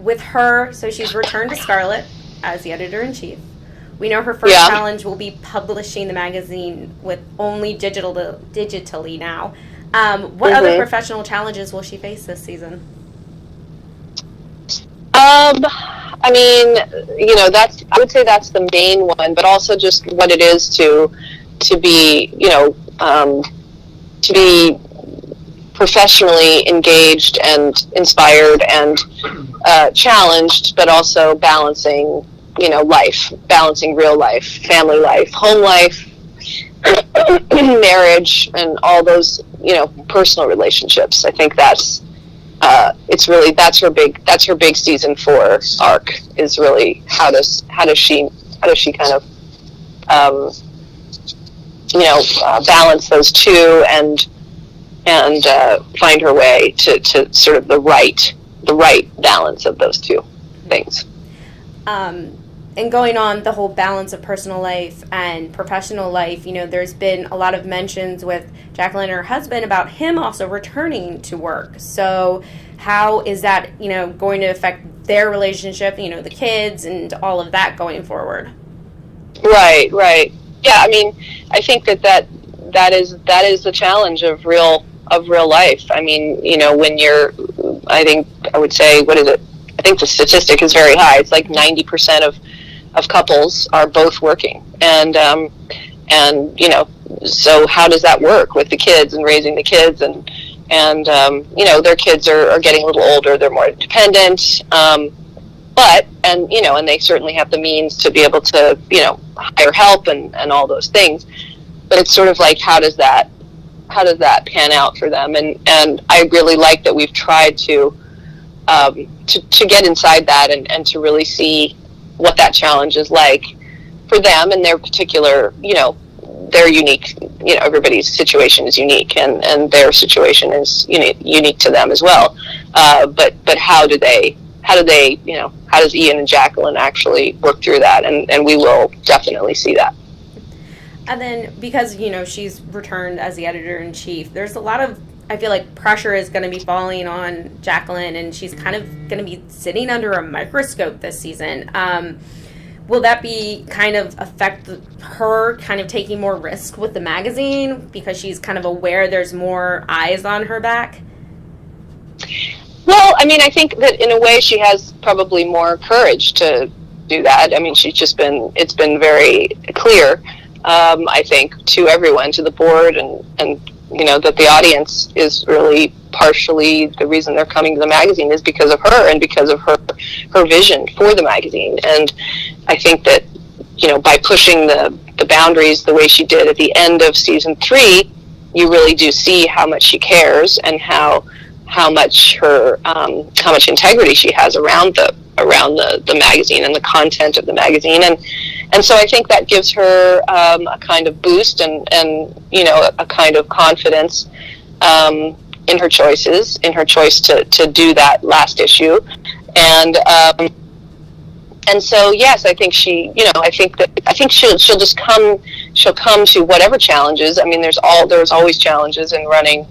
with her, so she's returned to Scarlet as the editor-in-chief. We know her first challenge will be publishing the magazine with only digitally now. What other professional challenges will she face this season? I mean, I would say that's the main one, but also just what it is to be, to be professionally engaged and inspired and challenged, but also balancing, balancing real life, family life, home life, marriage, and all those, personal relationships. I think that's that's her big season 4 arc, is really how does she kind of balance those two and find her way to sort of the right balance of those two things. And going on the whole balance of personal life and professional life, there's been a lot of mentions with Jacqueline and her husband about him also returning to work. So how is that, going to affect their relationship, the kids and all of that going forward? Right. Yeah, I mean, I think that is the challenge of real life. I mean, when you're, I would say, what is it? I think the statistic is very high. It's like 90% of couples are both working, and so how does that work with the kids and raising the kids, and their kids are getting a little older, they're more dependent, but they certainly have the means to be able to hire help and all those things, but it's sort of like how does that pan out for them, and I really like that we've tried to get inside that and to really see what that challenge is like for them and their particular, their unique, everybody's situation is unique, and their situation is unique to them as well. But how does Ian and Jacqueline actually work through that? And we will definitely see that. And then because, she's returned as the editor-in-chief, there's a lot of, I feel like, pressure is going to be falling on Jacqueline, and she's kind of going to be sitting under a microscope this season. Will that be kind of affect her kind of taking more risk with the magazine because she's kind of aware there's more eyes on her back? Well, I mean, I think that in a way she has probably more courage to do that. I mean, it's been very clear, I think, to everyone, to the board, and that the audience is really partially the reason they're coming to the magazine is because of her and because of her vision for the magazine. And I think that, by pushing the boundaries the way she did at the end of season 3, you really do see how much she cares and how much integrity she has around the magazine and the content of the magazine. And so I think that gives her a kind of boost and a kind of confidence in her choices, in her choice to do that last issue. And so yes, I think she'll just come to whatever challenges. I mean, there's always challenges in running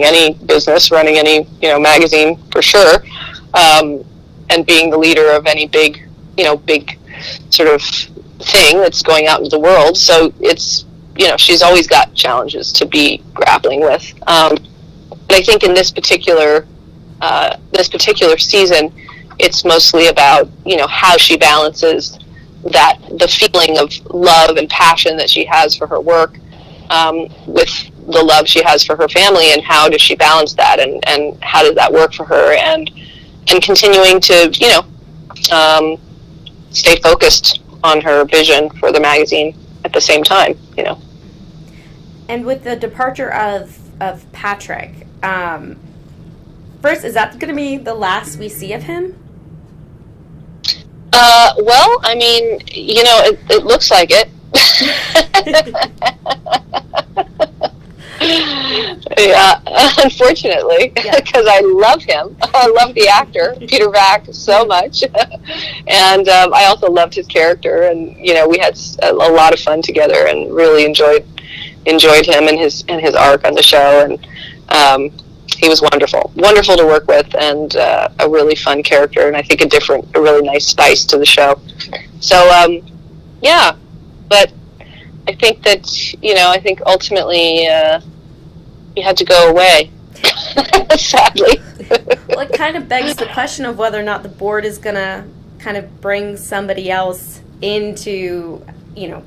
any business, running any magazine, for sure, and being the leader of any big sort of thing that's going out into the world. So it's, she's always got challenges to be grappling with. But I think in this particular season, it's mostly about, how she balances the feeling of love and passion that she has for her work, with the love she has for her family, and how does she balance that, and how does that work for her, and continuing to, stay focused on her vision for the magazine at the same time, And with the departure of Patrick, first, is that going to be the last we see of him? Well, I mean, it looks like it. Yeah, unfortunately, because I love him. I love the actor, Peter Vack, so much. And I also loved his character, and, we had a lot of fun together and really enjoyed him and his arc on the show. And he was wonderful to work with, and a really fun character, and I think a really nice spice to the show. So yeah, but I think that I think ultimately he had to go away. Sadly. Well, it kind of begs the question of whether or not the board is gonna kind of bring somebody else in to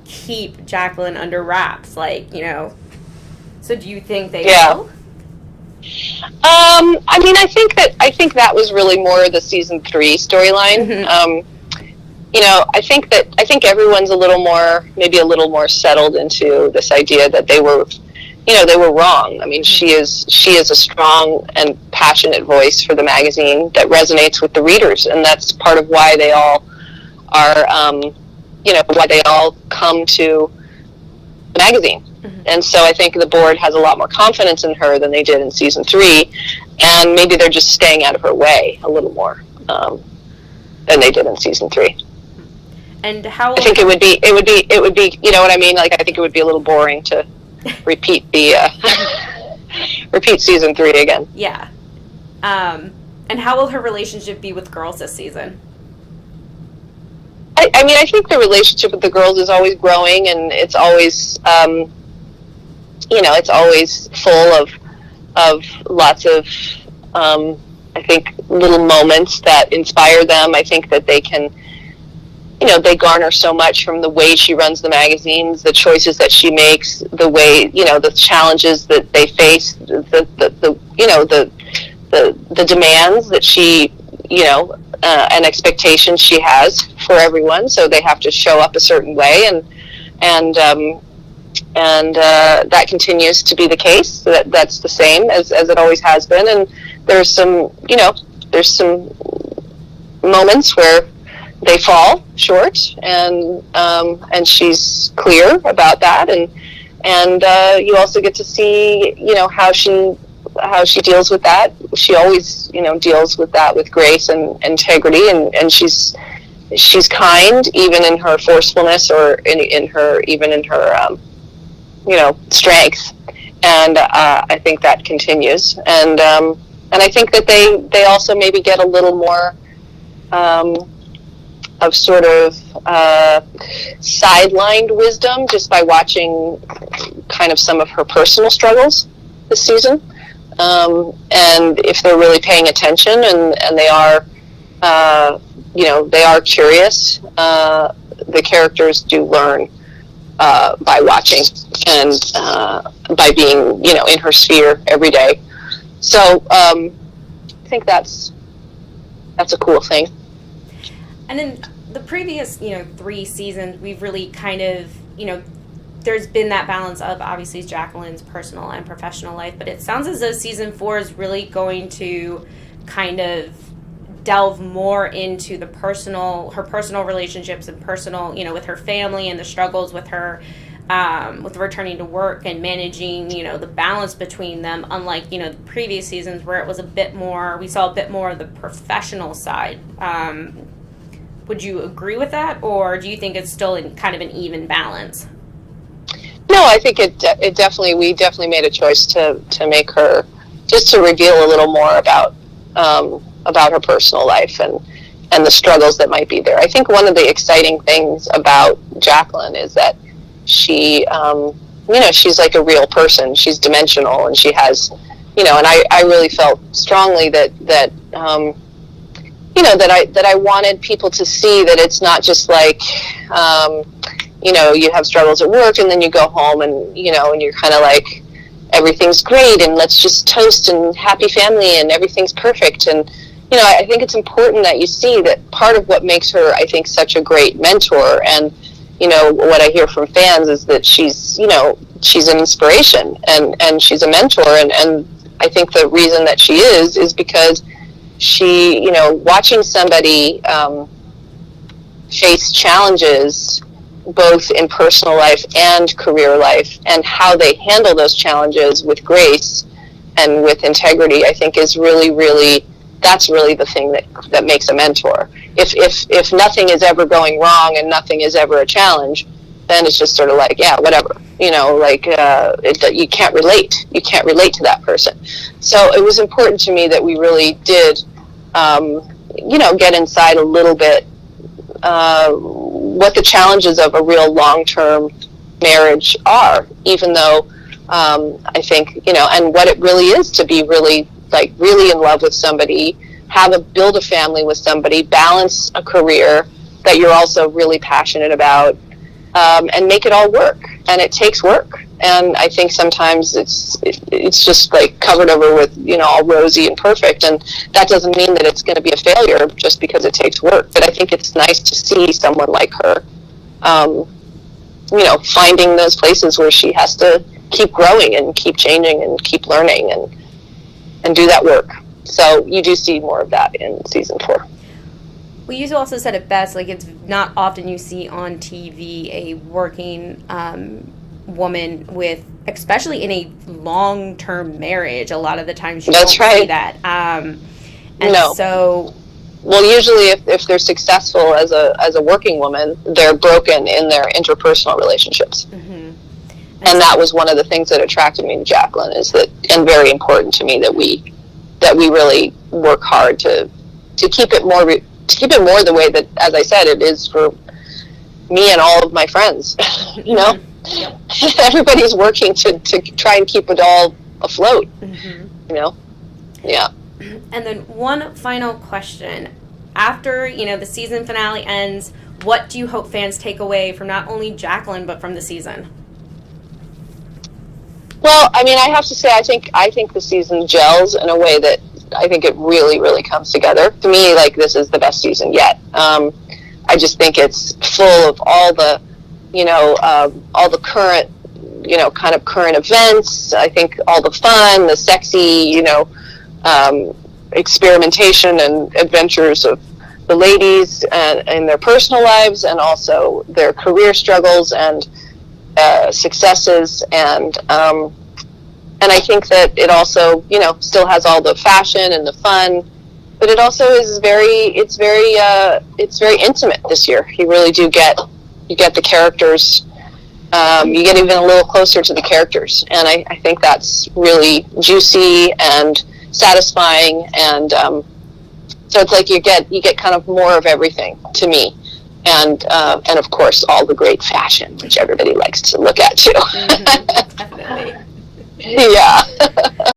keep Jacqueline under wraps, So do you think they will? I mean, I think that was really more the season 3 storyline. Mm-hmm. I think everyone's maybe a little more settled into this idea that they were wrong. I mean, she is a strong and passionate voice for the magazine that resonates with the readers, and that's part of why they all are, why they all come to the magazine. Mm-hmm. And so I think the board has a lot more confidence in her than they did in season 3, and maybe they're just staying out of her way a little more than they did in season 3. And how? I think it would be, you know what I mean? Like, I think it would be a little boring to repeat repeat season 3 again. Yeah. And how will her relationship be with girls this season? I mean, I think the relationship with the girls is always growing, and it's always, it's always full of lots of, I think, little moments that inspire them. I think that they can, they garner so much from the way she runs the magazines, the choices that she makes, the way, the challenges that they face, the demands that she, and expectations she has for everyone. So they have to show up a certain way, and that continues to be the case. That's the same as it always has been. And there's some moments where they fall short, and she's clear about that, and you also get to see how she deals with that. She always deals with that with grace and integrity, and she's kind even in her forcefulness, or in her strength, and I think that continues, and I think that they also maybe get a little more of sort of sidelined wisdom just by watching kind of some of her personal struggles this season. And if they're really paying attention, and they are, they are curious, the characters do learn by watching, and by being, in her sphere every day. So I think that's a cool thing. And in the previous, 3 seasons, we've really kind of, there's been that balance of obviously Jacqueline's personal and professional life, but it sounds as though season 4 is really going to kind of delve more into her personal relationships and personal, with her family, and the struggles with her, with returning to work and managing, the balance between them, unlike, the previous seasons where it was we saw a bit more of the professional side. Would you agree with that, or do you think it's still in kind of an even balance? No, I think we definitely made a choice to make her, just to reveal a little more about her personal life and the struggles that might be there. I think one of the exciting things about Jacqueline is that she, she's like a real person. She's dimensional, and she has, and I really felt strongly that I wanted people to see that it's not just like, you have struggles at work, and then you go home, and you're kind of like, everything's great, and let's just toast, and happy family, and everything's perfect. And I think it's important that you see that part of what makes her, I think, such a great mentor, and what I hear from fans is that she's an inspiration, and she's a mentor, and I think the reason that she is because she, watching somebody face challenges both in personal life and career life, and how they handle those challenges with grace and with integrity, I think is really, that's really the thing that makes a mentor. If nothing is ever going wrong and nothing is ever a challenge, then it's just sort of like, yeah, whatever. you can't relate. You can't relate to that person. So it was important to me that we really did, get inside a little bit what the challenges of a real long-term marriage are, even though I think, and what it really is to be really in love with somebody, build a family with somebody, balance a career that you're also really passionate about, and make it all work. And it takes work. And I think sometimes it's just like covered over with, all rosy and perfect. And that doesn't mean that it's going to be a failure just because it takes work. But I think it's nice to see someone like her, finding those places where she has to keep growing and keep changing and keep learning and do that work. So you do see more of that in season 4. Well, you also said it best, like it's not often you see on TV a working woman with, especially in a long-term marriage, a lot of the times you don't see that. So... Well, usually if they're successful as a working woman, they're broken in their interpersonal relationships. Mm-hmm. And that was one of the things that attracted me to Jacqueline, and very important to me, that we really work hard to keep it more the way that, as I said, it is for me and all of my friends. Yep. Everybody's working to try and keep it all afloat. Mm-hmm. Yeah. And then one final question. After, the season finale ends, what do you hope fans take away from not only Jacqueline, but from the season? Well, I mean, I have to say, I think the season gels in a way that I think it really, really comes together. To me, this is the best season yet. I just think it's full of all the, all the current, kind of current events. I think all the fun, the sexy, experimentation and adventures of the ladies and their personal lives, and also their career struggles and successes, and I think that it also still has all the fashion and the fun, but it also is very intimate this year. You really do get the characters, you get even a little closer to the characters, and I think that's really juicy and satisfying, and so it's like you get kind of more of everything, to me, and of course all the great fashion, which everybody likes to look at too. Mm-hmm. Definitely. Yeah.